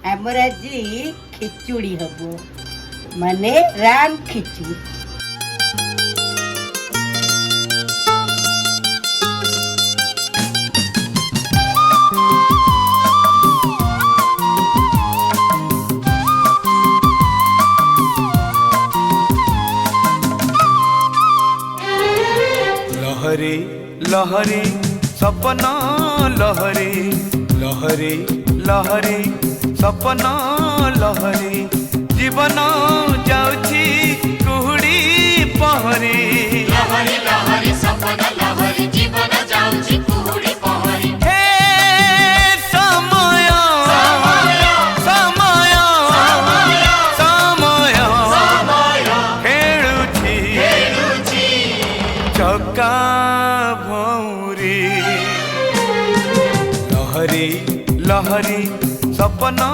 आमर आज खिचुड़ी हबो माने राम खिचुड़ी। लहरी लहरी सपना लहरी लहरी लहरी सपना लहरी जीवन जाउछी कुहुड़ी पहरी। लहरी लहरी सपना लहरी जीवन जाउची कुहुड़ी पहरी। हे समय समय समय खेलुछी चका भौरी। लहरी लहरी सपना